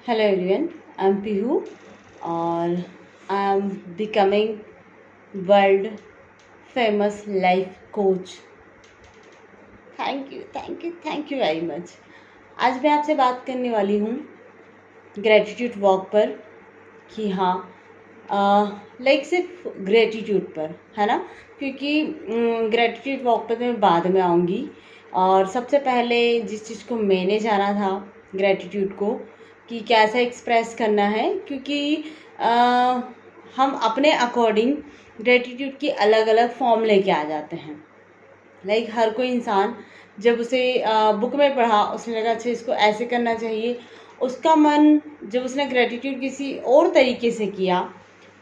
Hello everyone, I am Pihu और I am becoming world famous life coach. Thank you very much. आज मैं आपसे बात करने वाली हूँ ग्रेटिट्यूड वॉक पर कि हाँ, लाइक सिर्फ ग्रेटिट्यूड पर, है ना। क्योंकि ग्रेटिट्यूड वॉक पर तो मैं बाद में आऊँगी। और सबसे पहले जिस चीज़ को मैंने जाना था ग्रेटिट्यूड को कि कैसे एक्सप्रेस करना है, क्योंकि हम अपने अकॉर्डिंग ग्रेटिट्यूड की अलग अलग फॉर्म लेके आ जाते हैं। लाइक हर कोई इंसान जब उसे बुक में पढ़ा, उसने लगा अच्छा इसको ऐसे करना चाहिए, उसका मन जब उसने ग्रेटिट्यूड किसी और तरीके से किया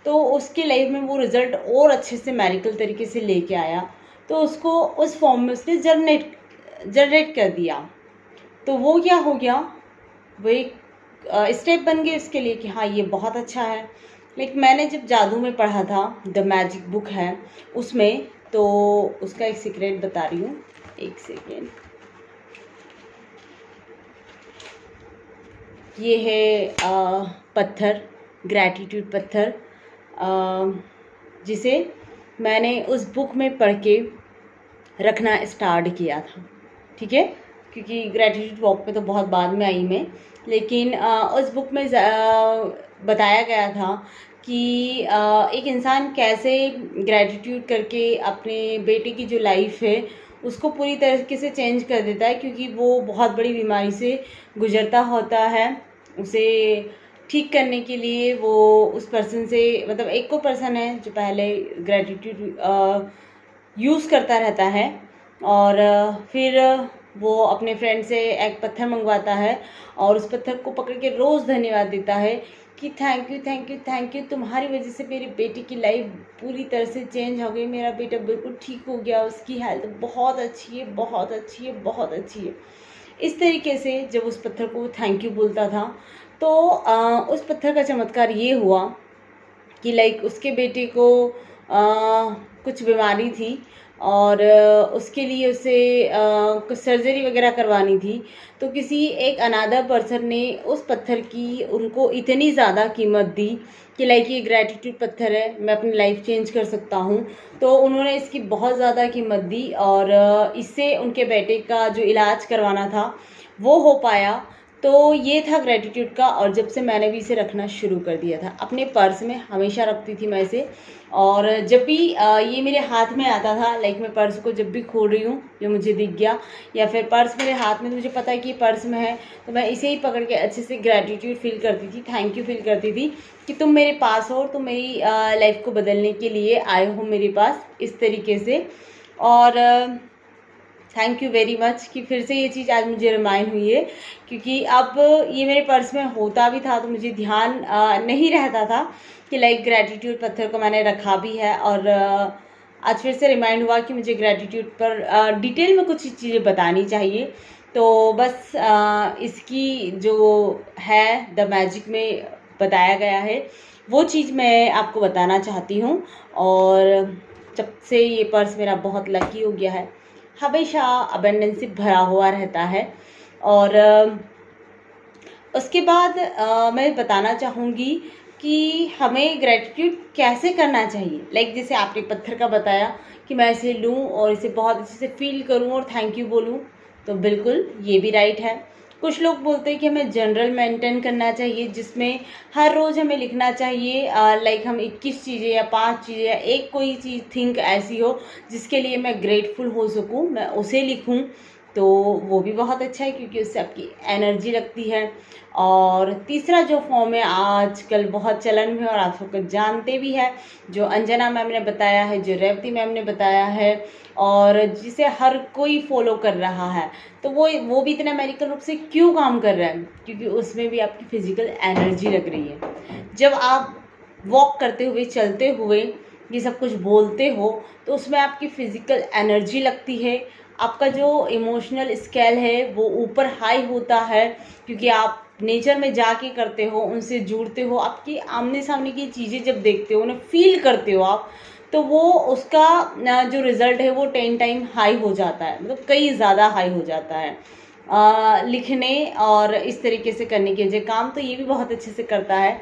तो उसकी लाइफ में वो रिज़ल्ट और अच्छे से मैरिकल तरीके से लेके आया। तो उसको उस फॉर्म में उसने जनरेट कर दिया। तो वो क्या हो गया, वो एक स्टेप बन गए उसके लिए कि हाँ ये बहुत अच्छा है। लाइक मैंने जब जादू में पढ़ा था, द मैजिक बुक है उसमें, तो उसका एक सीक्रेट बता रही हूँ। एक सेकेंड। ये है पत्थर, ग्रैटिट्यूड पत्थर, जिसे मैंने उस बुक में पढ़ के रखना स्टार्ट किया था। ठीक है, क्योंकि ग्रैटिट्यूड वॉक पे तो बहुत बाद में आई मैं, लेकिन उस बुक में बताया गया था कि एक इंसान कैसे ग्रैटिट्यूड करके अपने बेटे की जो लाइफ है उसको पूरी तरीके से चेंज कर देता है। क्योंकि वो बहुत बड़ी बीमारी से गुजरता होता है, उसे ठीक करने के लिए वो उस पर्सन से, मतलब एक को पर्सन है जो पहले ग्रैटिट्यूड यूज़ करता रहता है और फिर वो अपने फ्रेंड से एक पत्थर मंगवाता है और उस पत्थर को पकड़ के रोज़ धन्यवाद देता है कि थैंक यू, तुम्हारी वजह से मेरी बेटी की लाइफ पूरी तरह से चेंज हो गई, मेरा बेटा बिल्कुल ठीक हो गया, उसकी हेल्थ बहुत अच्छी है, बहुत अच्छी है, बहुत अच्छी है। इस तरीके से जब उस पत्थर को थैंक यू बोलता था तो उस पत्थर का चमत्कार ये हुआ कि लाइक उसके बेटे को कुछ बीमारी थी और उसके लिए उसे कुछ सर्जरी वगैरह करवानी थी। तो किसी एक अनादर पर्सन ने उस पत्थर की उनको इतनी ज़्यादा कीमत दी कि लाइक ये ग्रैटिट्यूड पत्थर है, मैं अपनी लाइफ चेंज कर सकता हूँ। तो उन्होंने इसकी बहुत ज़्यादा कीमत दी और इससे उनके बेटे का जो इलाज करवाना था वो हो पाया। तो ये था ग्रेटिट्यूड का। और जब से मैंने भी इसे रखना शुरू कर दिया था अपने पर्स में, हमेशा रखती थी मैं इसे। और जब भी ये मेरे हाथ में आता था, लाइक मैं पर्स को जब भी खोल रही हूँ, जो मुझे दिख गया या फिर पर्स मेरे हाथ में, तो मुझे पता है कि ये पर्स में है, तो मैं इसे ही पकड़ के अच्छे से ग्रेटिट्यूड फील करती थी, थैंक यू फील करती थी कि तुम मेरे पास हो, तुम मेरी लाइफ को बदलने के लिए आए हो मेरे पास, इस तरीके से। और थैंक यू वेरी मच कि फिर से ये चीज़ आज मुझे रिमाइंड हुई है। क्योंकि अब ये मेरे पर्स में होता भी था तो मुझे ध्यान नहीं रहता था कि लाइक ग्रैटिट्यूड पत्थर को मैंने रखा भी है। और आज फिर से रिमाइंड हुआ कि मुझे ग्रैटिट्यूड पर डिटेल में कुछ चीज़ें बतानी चाहिए। तो बस इसकी जो है द मैजिक में बताया गया है वो चीज़ मैं आपको बताना चाहती हूँ। और जब से ये पर्स मेरा बहुत लकी हो गया है, हमेशा अबंडेंस से भरा हुआ रहता है। और उसके बाद मैं बताना चाहूँगी कि हमें ग्रेटिट्यूड कैसे करना चाहिए। लाइक जैसे आपने पत्थर का बताया कि मैं इसे लूँ और इसे बहुत अच्छे से फील करूँ और थैंक यू बोलूँ, तो बिल्कुल ये भी राइट है। कुछ लोग बोलते हैं कि हमें जनरल मेंटेन करना चाहिए, जिसमें हर रोज़ हमें लिखना चाहिए लाइक हम 21 चीज़ें या 5 चीज़ें या एक कोई चीज़ थिंक ऐसी हो जिसके लिए मैं ग्रेटफुल हो सकूं, मैं उसे लिखूं। तो वो भी बहुत अच्छा है क्योंकि उससे आपकी एनर्जी लगती है। और तीसरा जो फॉर्म है आजकल बहुत चलन में और आप सबको जानते भी है, जो अंजना मैम ने बताया है, जो रेवती मैम ने बताया है और जिसे हर कोई फॉलो कर रहा है, तो वो भी इतना मेडिकल रूप से क्यों काम कर रहा है, क्योंकि उसमें भी आपकी फिजिकल एनर्जी लग रही है। जब आप वॉक करते हुए, चलते हुए ये सब कुछ बोलते हो तो उसमें आपकी फिजिकल एनर्जी लगती है, आपका जो इमोशनल स्केल है वो ऊपर हाई होता है, क्योंकि आप नेचर में जाके करते हो, उनसे जुड़ते हो, आपकी आमने सामने की चीज़ें जब देखते हो, उन्हें फील करते हो आप, तो वो उसका जो रिज़ल्ट है वो 10 टाइम हाई हो जाता है, मतलब कई ज़्यादा हाई हो जाता है। लिखने और इस तरीके से करने के, जो काम तो ये भी बहुत अच्छे से करता है,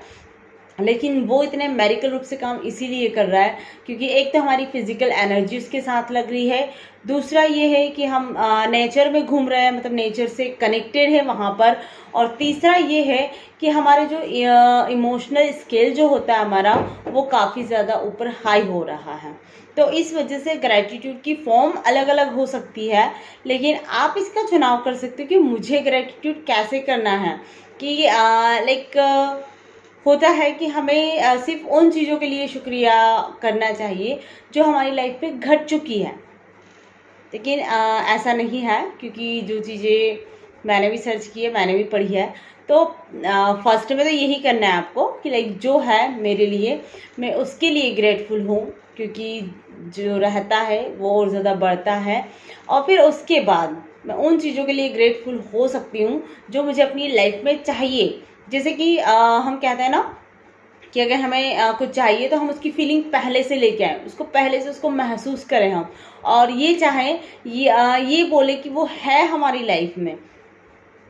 लेकिन वो इतने मेरिकल रूप से काम इसीलिए कर रहा है क्योंकि एक तो हमारी फिजिकल एनर्जी उसके साथ लग रही है, दूसरा ये है कि हम नेचर में घूम रहे हैं, मतलब नेचर से कनेक्टेड है वहाँ पर, और तीसरा ये है कि हमारे जो इमोशनल स्केल जो होता है हमारा, वो काफ़ी ज़्यादा ऊपर हाई हो रहा है। तो इस वजह से ग्रैटिट्यूड की फॉर्म अलग अलग हो सकती है, लेकिन आप इसका चुनाव कर सकते हो कि मुझे ग्रैटिट्यूड कैसे करना है। कि लाइक होता है कि हमें सिर्फ उन चीज़ों के लिए शुक्रिया करना चाहिए जो हमारी लाइफ में घट चुकी है, लेकिन ऐसा नहीं है, क्योंकि जो चीज़ें मैंने भी सर्च की है, मैंने भी पढ़ी है, तो फर्स्ट में तो यही करना है आपको कि लाइक जो है मेरे लिए, मैं उसके लिए ग्रेटफुल हूँ, क्योंकि जो रहता है वो और ज़्यादा बढ़ता है। और फिर उसके बाद मैं उन चीज़ों के लिए ग्रेटफुल हो सकती हूँ जो मुझे अपनी लाइफ में चाहिए। जैसे कि हम कहते हैं ना कि अगर हमें कुछ चाहिए तो हम उसकी फीलिंग पहले से लेके आएँ, उसको पहले से उसको महसूस करें हम, और ये चाहें ये बोले कि वो है हमारी लाइफ में।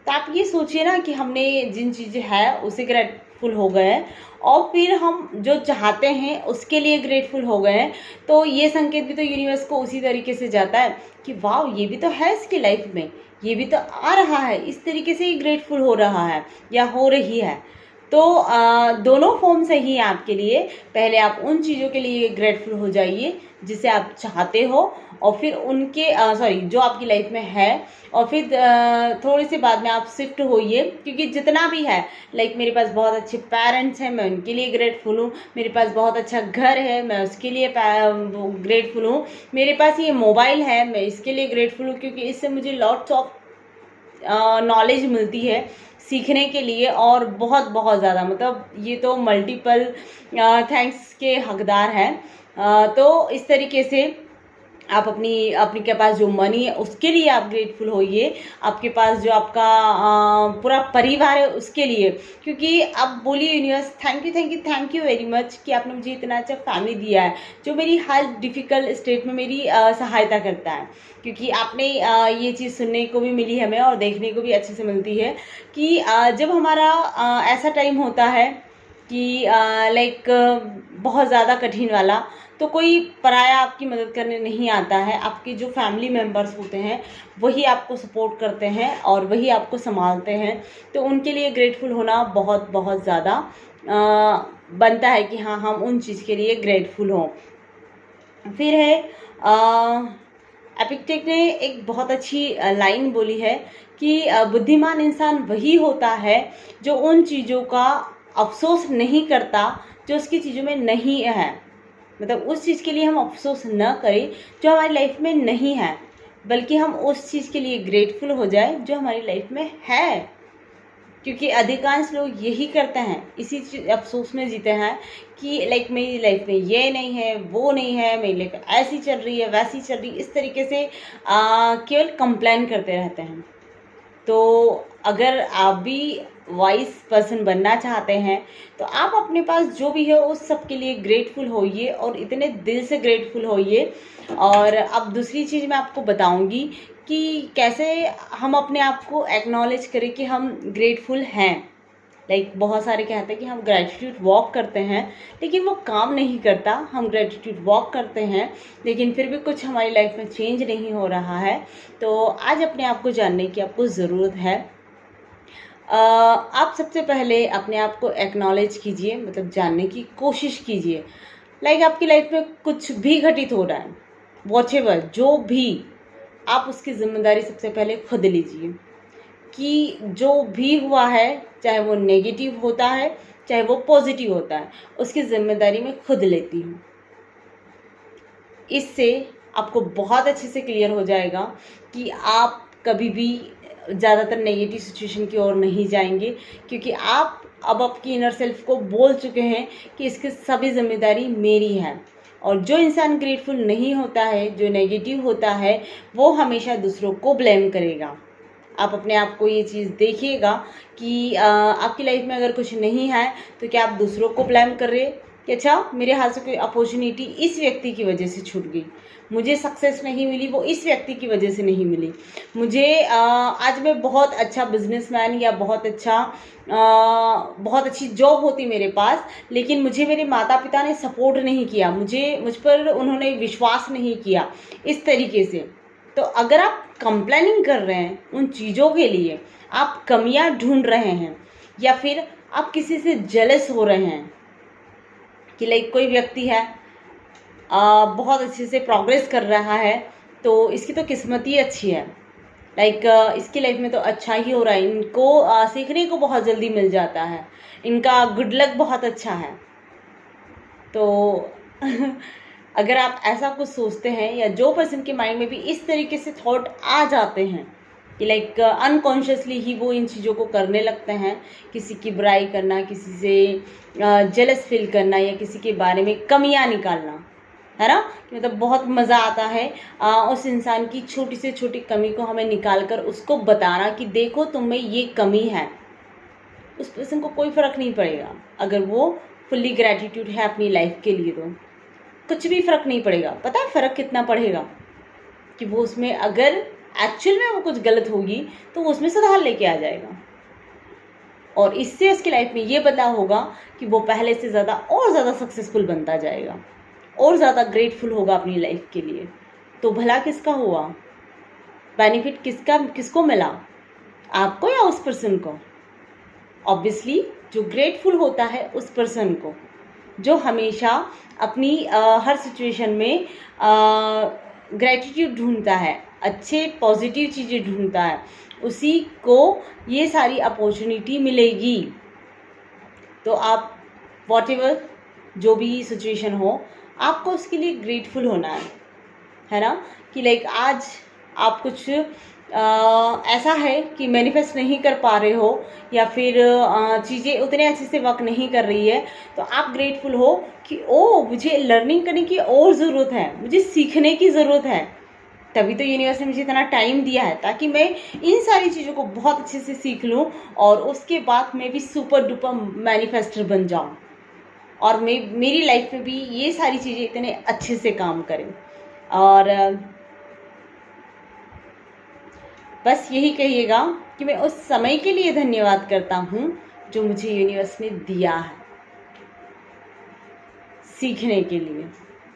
तो आप ये सोचिए ना कि हमने जिन चीज़ें है उसे ग्रेटफुल हो गए हैं, और फिर हम जो चाहते हैं उसके लिए ग्रेटफुल हो गए हैं, तो ये संकेत भी तो यूनिवर्स को उसी तरीके से जाता है कि वाह ये भी तो है इसकी लाइफ में, ये भी तो आ रहा है, इस तरीके से ही ग्रेटफुल हो रहा है या हो रही है। तो दोनों फॉर्म सही है आपके लिए। पहले आप उन चीज़ों के लिए ग्रेटफुल हो जाइए जिसे आप चाहते हो, और फिर उनके जो आपकी लाइफ में है, और फिर थोड़ी सी बाद में आप शिफ्ट होइए, क्योंकि जितना भी है, लाइक मेरे पास बहुत अच्छे पेरेंट्स हैं, मैं उनके लिए ग्रेटफुल हूँ, मेरे पास बहुत अच्छा घर है, मैं उसके लिए ग्रेटफुल हूँ, मेरे पास ये मोबाइल है, मैं इसके लिए ग्रेटफुल हूँ, क्योंकि इससे मुझे लॉट्स ऑफ नॉलेज मिलती है सीखने के लिए, और बहुत बहुत ज़्यादा, मतलब ये तो मल्टीपल थैंक्स के हकदार हैं। तो इस तरीके से आप अपनी के पास जो मनी है उसके लिए आप ग्रेटफुल होइए, आपके पास जो आपका पूरा परिवार है उसके लिए, क्योंकि अब बोलिए universe thank you very much कि आपने मुझे इतना अच्छा फैमिली दिया है जो मेरी हर डिफ़िकल्ट स्टेट में मेरी सहायता करता है। क्योंकि आपने ये चीज़ सुनने को भी मिली है हमें, और देखने को भी अच्छे से मिलती है कि जब हमारा ऐसा टाइम होता है कि लाइक बहुत ज़्यादा कठिन वाला, तो कोई पराया आपकी मदद करने नहीं आता है, आपके जो फैमिली मेम्बर्स होते हैं वही आपको सपोर्ट करते हैं और वही आपको संभालते हैं। तो उनके लिए ग्रेटफुल होना बहुत बहुत ज़्यादा बनता है कि हाँ, हम उन चीज़ के लिए ग्रेटफुल हों। फिर है एपिक्टेट ने एक बहुत अच्छी लाइन बोली है कि बुद्धिमान इंसान वही होता है जो उन चीज़ों का अफसोस नहीं करता जो उसकी चीज़ों में नहीं है। मतलब उस चीज़ के लिए हम अफसोस न करें जो हमारी लाइफ में नहीं है, बल्कि हम उस चीज़ के लिए ग्रेटफुल हो जाए जो हमारी लाइफ में है। क्योंकि अधिकांश लोग यही करते हैं, इसी चीज़ अफसोस में जीते हैं कि लाइक मेरी लाइफ में ये नहीं है, वो नहीं है, मेरी लाइफ ऐसी चल रही है, वैसी चल रही है, इस तरीके से केवल कंप्लेन करते रहते हैं। तो अगर आप भी वाइज पर्सन बनना चाहते हैं तो आप अपने पास जो भी है उस सब के लिए ग्रेटफुल होइए, और इतने दिल से ग्रेटफुल होइए। और अब दूसरी चीज़ मैं आपको बताऊंगी कि कैसे हम अपने आप को एक्नॉलेज करें कि हम ग्रेटफुल हैं। लाइक बहुत सारे कहते हैं कि हम ग्रेटिट्यूड वॉक करते हैं, लेकिन वो काम नहीं करता। हम ग्रेटिट्यूड वॉक करते हैं लेकिन फिर भी कुछ हमारी लाइफ में चेंज नहीं हो रहा है। तो आज अपने आप को जानने की आपको ज़रूरत है। आप सबसे पहले अपने आप को एक्नॉलेज कीजिए, मतलब जानने की कोशिश कीजिए। लाइक आपकी लाइफ में कुछ भी घटित हो रहा है, वॉचएवर जो भी, आप उसकी जिम्मेदारी सबसे पहले खुद लीजिए कि जो भी हुआ है, चाहे वो नेगेटिव होता है चाहे वो पॉजिटिव होता है, उसकी जिम्मेदारी मैं खुद लेती हूँ। इससे आपको बहुत अच्छे से क्लियर हो जाएगा कि आप कभी भी ज़्यादातर नेगेटिव सिचुएशन की ओर नहीं जाएंगे, क्योंकि आप अब आपकी इनर सेल्फ को बोल चुके हैं कि इसकी सभी जिम्मेदारी मेरी है। और जो इंसान ग्रेटफुल नहीं होता है, जो नेगेटिव होता है, वो हमेशा दूसरों को ब्लेम करेगा। आप अपने आप को ये चीज़ देखिएगा कि आपकी लाइफ में अगर कुछ नहीं है तो क्या आप दूसरों को ब्लेम कर रहे कि अच्छा मेरे हाथ से कोई अपॉर्चुनिटी इस व्यक्ति की वजह से छूट गई, मुझे सक्सेस नहीं मिली वो इस व्यक्ति की वजह से नहीं मिली, मुझे आज मैं बहुत अच्छा बिजनेसमैन या बहुत अच्छी जॉब होती मेरे पास, लेकिन मुझे मेरे माता पिता ने सपोर्ट नहीं किया, मुझ पर उन्होंने विश्वास नहीं किया इस तरीके से। तो अगर आप कंप्लेनिंग कर रहे हैं उन चीज़ों के लिए, आप कमियां ढूंढ रहे हैं या फिर आप किसी से जेलस हो रहे हैं कि लाइक कोई व्यक्ति है बहुत अच्छे से प्रोग्रेस कर रहा है तो इसकी तो किस्मत ही अच्छी है, लाइक इसकी लाइफ में तो अच्छा ही हो रहा है, इनको सीखने को बहुत जल्दी मिल जाता है, इनका गुड लक बहुत अच्छा है। तो अगर आप ऐसा कुछ सोचते हैं या जो पर्सन के माइंड में भी इस तरीके से थॉट आ जाते हैं कि लाइक अनकॉन्शियसली ही वो इन चीज़ों को करने लगते हैं, किसी की बुराई करना, किसी से जेलस फील करना या किसी के बारे में कमियां निकालना, है ना, मतलब बहुत मज़ा आता है उस इंसान की छोटी से छोटी कमी को हमें निकाल कर उसको बताना कि देखो तुम में ये कमी है। उस पर्सन को कोई फ़र्क नहीं पड़ेगा अगर वो फुल्ली ग्रैटिट्यूड है अपनी लाइफ के लिए, तो कुछ भी फ़र्क नहीं पड़ेगा। पता है फ़र्क कितना पड़ेगा कि वो उसमें अगर एक्चुअल में वो कुछ गलत होगी तो वो उसमें सुधार लेके आ जाएगा और इससे उसकी लाइफ में ये बदलाव होगा कि वो पहले से ज़्यादा और ज़्यादा सक्सेसफुल बनता जाएगा और ज़्यादा ग्रेटफुल होगा अपनी लाइफ के लिए। तो भला किसका हुआ, बेनिफिट किसको मिला, आपको या उस पर्सन को? ऑब्वियसली जो ग्रेटफुल होता है उस पर्सन को, जो हमेशा अपनी हर सिचुएशन में ग्रेटिट्यूड ढूंढता है, अच्छे पॉजिटिव चीज़ें ढूंढता है, उसी को ये सारी अपॉर्चुनिटी मिलेगी। तो आप वॉटेवर जो भी सिचुएशन हो, आपको उसके लिए ग्रेटफुल होना है ना, कि लाइक आज आप कुछ ऐसा है कि मैनिफेस्ट नहीं कर पा रहे हो या फिर चीज़ें उतने अच्छे से वर्क नहीं कर रही है, तो आप ग्रेटफुल हो कि ओ मुझे लर्निंग करने की और ज़रूरत है, मुझे सीखने की ज़रूरत है, तभी तो यूनिवर्स ने मुझे इतना टाइम दिया है ताकि मैं इन सारी चीज़ों को बहुत अच्छे से सीख लूँ और उसके बाद मैं भी सुपर डुपर मैनिफेस्टर बन जाऊँ और मेरी लाइफ में भी ये सारी चीज़ें इतने अच्छे से काम करें। और बस यही कहिएगा कि मैं उस समय के लिए धन्यवाद करता हूँ जो मुझे यूनिवर्स ने दिया है सीखने के लिए,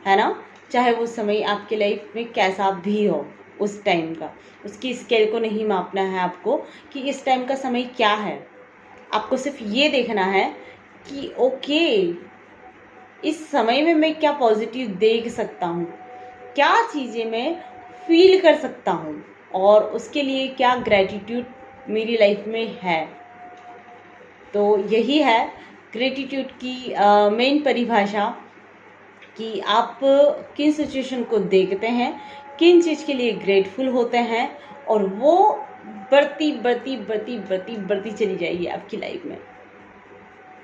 है ना, चाहे वो समय आपके लाइफ में कैसा भी हो, उस टाइम का उसकी स्केल को नहीं मापना है आपको कि इस टाइम का समय क्या है। आपको सिर्फ ये देखना है कि ओके इस समय में मैं क्या पॉजिटिव देख सकता हूँ, क्या चीज़ें मैं फील कर सकता हूँ और उसके लिए क्या ग्रैटिट्यूड मेरी लाइफ में है। तो यही है ग्रैटिट्यूड की मेन परिभाषा कि आप किन सिचुएशन को देखते हैं, किन चीज़ के लिए ग्रेटफुल होते हैं और वो बढ़ती बढ़ती बढ़ती बढ़ती बढ़ती चली जाएगी आपकी लाइफ में।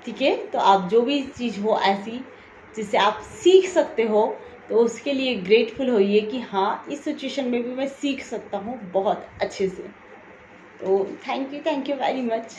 ठीक है, तो आप जो भी चीज़ हो ऐसी जिससे आप सीख सकते हो तो उसके लिए ग्रेटफुल होइए कि हाँ इस सिचुएशन में भी मैं सीख सकता हूँ बहुत अच्छे से। तो थैंक यू वेरी मच।